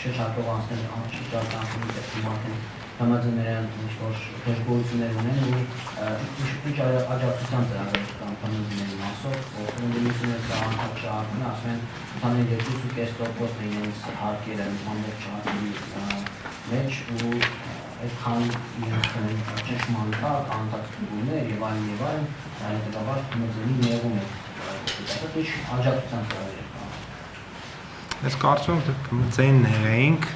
շրջակող անցնել շրջակողի դեպքում համաձայններն ինչ-որ դժգոհություններ ունեն ու ինչ աջակցության ծրագրեր կան համաձայնների մասով, ընդդիմությունները սա անդադար շահարկում են, ասում են ընդհանուր 2.5%-ն է իրենց հարկերը ամբողջ շահարկի մեջ ու այդքան իրենց ճշմարիտ անդադարձություններ եւ այլն, հետագաբար համաձայնի նեղում է դա ինչ աջակցության ծրագրեր կան։ Ես կարծում եմ համաձայն նեղեինք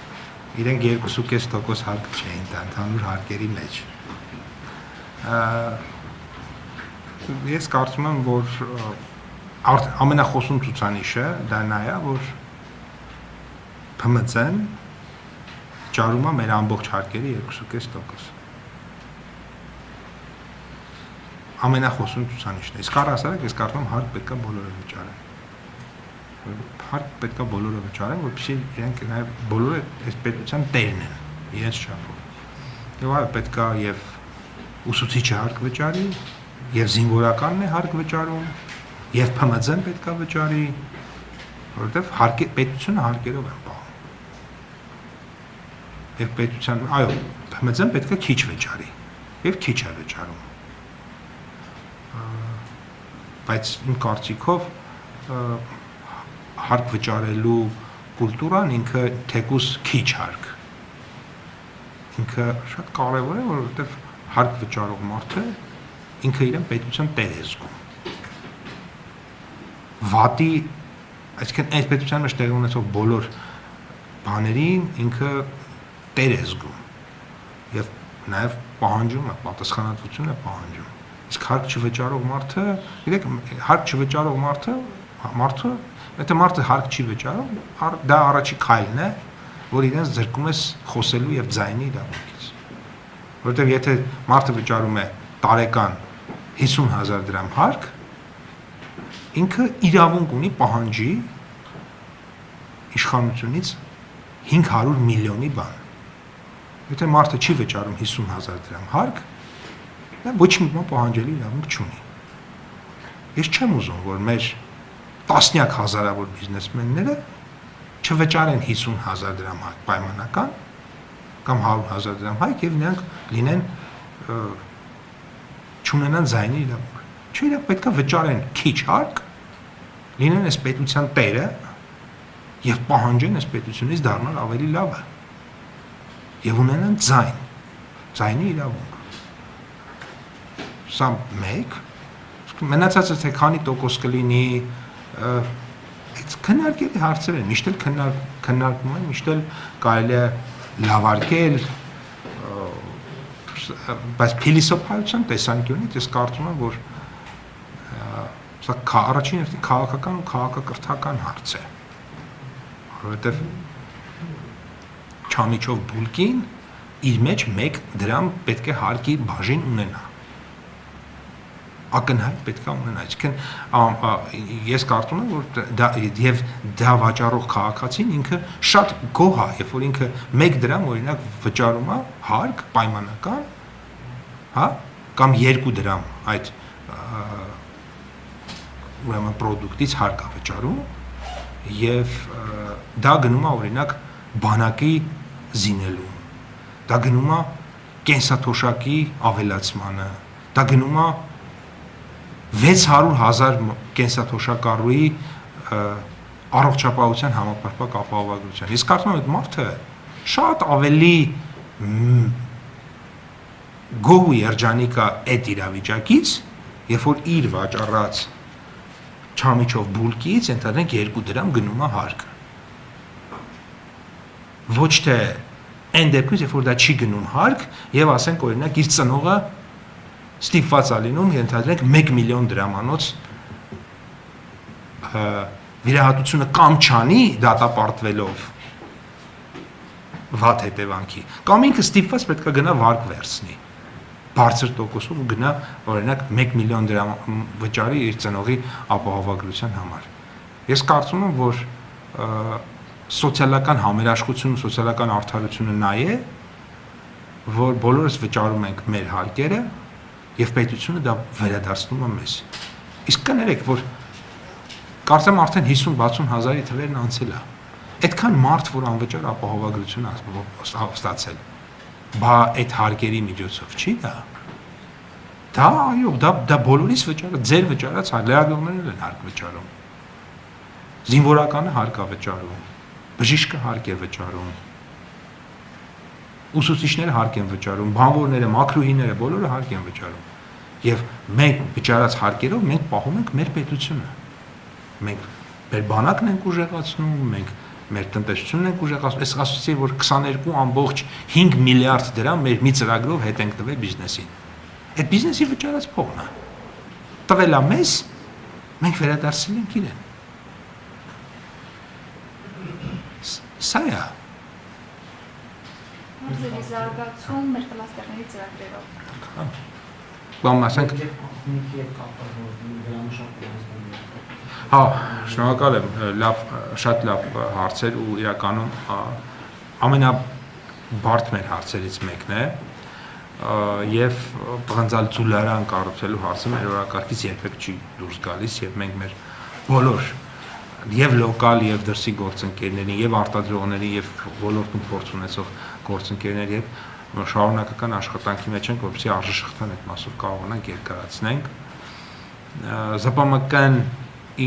իրենք 2.5% հարկ չէին տա ընդհանուր հարկերի մեջ։ Ես կարծում եմ, որ ամենախոսուն ցուցանիշը դա նա է, որ ՓՄԾ-ն վճարում է մեր ամբողջ հարկերի 2.5%։ Ամենախոսուն ցուցանիշն է։ Իսկ առհասարակ ես կարծում եմ հարկ պետք է բոլորը վճարեն։ Հարկ պետք է բոլորը վճարեն, որպեսզի իրենք նաև բոլորը այս պետության տերն են, իրենց չափով։ Եվ այո, պետք է եւ ուսուցիչը հարկ վճարի, եւ զինվորականն է հարկ վճարում, եւ ՓՄԶ-ն պետք է վճարի, որովհետեւ պետությունը հարկերով է պահում։ Եվ պետության, այո, ՓՄԶ-ն պետք է քիչ վճարի, եւ քիչ է վճարում։ Բայց իմ կարծիքով հարկ վճարելու կուլտուրան ինքը թեկուս քիչ հարկ։ Ինքը շատ կարևոր է, որովհետև հարկ վճարող մարդը ինքը իրեն պետության տեր է զգում։ Վատի, այսինքն այս պետության մեջ տեղի ունեցող բոլոր բաներին ինքը տեր է զգում։ Եվ նաև պահանջում է, պատասխանատվություն է պահանջում։ Իսկ հարկ չվճարող մարդը, գիտեք, հարկ չվճարող մարդը Եթե մարդը հարկ չի վճարում, դա առաջի քայլն է, որ իրենց զրկում ես խոսելու եւ ձայնի իրավունքից։ Որովհետեւ եթե մարդը վճարում է տարեկան 50,000 դրամ հարկ, ինքը իրավունք ունի պահանջի իշխանությունից 500 միլիոնի բան։ Եթե մարդը չի վճարում 50,000 դրամ հարկ, դա ոչ մի բան պահանջելու իրավունք չունի։ Ես չեմ ուզում, որ մեր տասնյակ հազարավոր բիզնեսմենները չվճարեն 50,000 դրամ հայք պայմանական կամ 100,000 դրամ հայք եւ նրանք լինեն չունենան ձայնի իրավունք։ Չէ, իրենք պետք է վճարեն քիչ հարկ, լինեն այս պետության տերը եւ պահանջեն այս պետությունից դառնալ ավելի լավը։ Եվ ունենան ձայնի իրավունք։ Սա մեկ, մնացածը թե քանի տոկոս կլինի Այդ քննարկելի հարցեր են, միշտ էլ քննարկում են, միշտ էլ կարելի է լավարկել, բայց փիլիսոփայության տեսանկյունից ես կարծում եմ, որ սա առաջին հերթին քաղաքական ու քաղաքակրթական հարց է, որովհետև չամիչով բուլկին իր մեջ 1 դրամ պետք է հարկի բաժին ունենա։ Ակնհայտ պետք է ունենա, այսինքն ես կարծում եմ, որ դա վաճառող քաղաքացին ինքը շատ գոհ է, երբ որ ինքը 1 դրամ օրինակ վճարում է հարկ պայմանական, հա, կամ 2 դրամ այդ ուրեմն պրոդուկտից հարկ է վճարում եւ դա գնում է օրինակ բանակի զինելու, դա գնում է կենսաթոշակի ավելացմանը, դա գնում է 600,000 կենսաթոշակառուի առողջապահության համապարփակ ապահովագրության։ Ես կարծում եմ այդ մարդը շատ ավելի գոհ ու երջանիկ է այդ իրավիճակից, երբ որ իր վաճառած չամիչով բուլկից ընդհանրենք 2 դրամ գնում է հարկ։ Ոչ թե այն դեպքում, երբ որ դա չի գնում հարկ, եւ ասենք օրինակ իր ծնողը ստիպված է լինում ենթադրենք 1 միլիոն դրամանոց վիրահատությունը կամ չանի դատապարտվելով վատ հետևանքի, կամ ինքը ստիպված պետք է գնա վարկ վերցնի բարձր տոկոսով ու գնա օրինակ 1 միլիոն դրամ վճարի իր ծնողի ապահովագրության համար։ Ես կարծում եմ, որ սոցիալական համերաշխությունը, սոցիալական արդարությունը նա է, որ բոլորս վճարում ենք մեր հարկերը եւ պետությունը դա վերադարձնում է մեզ։ Իսկ կներեք, որ կարծեմ արդեն 50-60 հազարի թվերն անցել է։ այդքան մարդ, որ անվճար ապահովագրություն ստացել, բա այդ հարկերի միջոցով չի դա։ Դա այո, դա բոլորիս վճարը, ձեր վճարած լրագրողներն են հարկ վճարում։ Զինվորականը հարկ է վճարում, բժիշկը հարկ է վճարում, ուսուցիչները հարկ են վճարում, բանվորները, մաքրուհիները բոլորը հարկ են վճարում։ Եվ մենք վճարած հարկերով մենք պահում ենք մեր պետությունը։ Մենք մեր բանակն ենք ուժեղացնում, մենք մեր տնտեսությունն ենք ուժեղացնում։ Այս ասացի որ 22.5 միլիարդ դրամ մեր մի ծրագրով հետ ենք տվել բիզնեսին։ Այդ բիզնեսի վճարած փողն է։ Տվել է մեզ, մենք վերադարձել ենք իրեն։ Սա է։ Ձերի զարգացում մեր կլաստերների ծրագրերով։ Կամ ասենք Հա, շնորհակալ եմ, շատ լավ հարցեր ու իրականում ամենաբարդ մեր հարցերից մեկն է եւ պղնձալ ծուլարան կառուցելու հարցը մեր օրակարգից երբեք չի դուրս գալիս եւ մենք մեր բոլոր եւ լոկալ եւ դրսի գործընկերներին եւ արտադրողներին եւ ոլորտում փորձ ունեցող գործընկերներ եւ շարունակական աշխատանքի մեջ ենք, որպեսզի արժեշղթան այդ մասով կարողանանք երկարացնենք։ ԶՊՄԿ-ն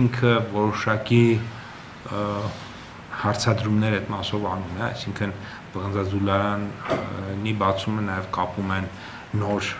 ինքը որոշակի հարցադրումներ այդ մասով անում է, այսինքն պղնձաձուլարանի բացումը նաև կապում են նոր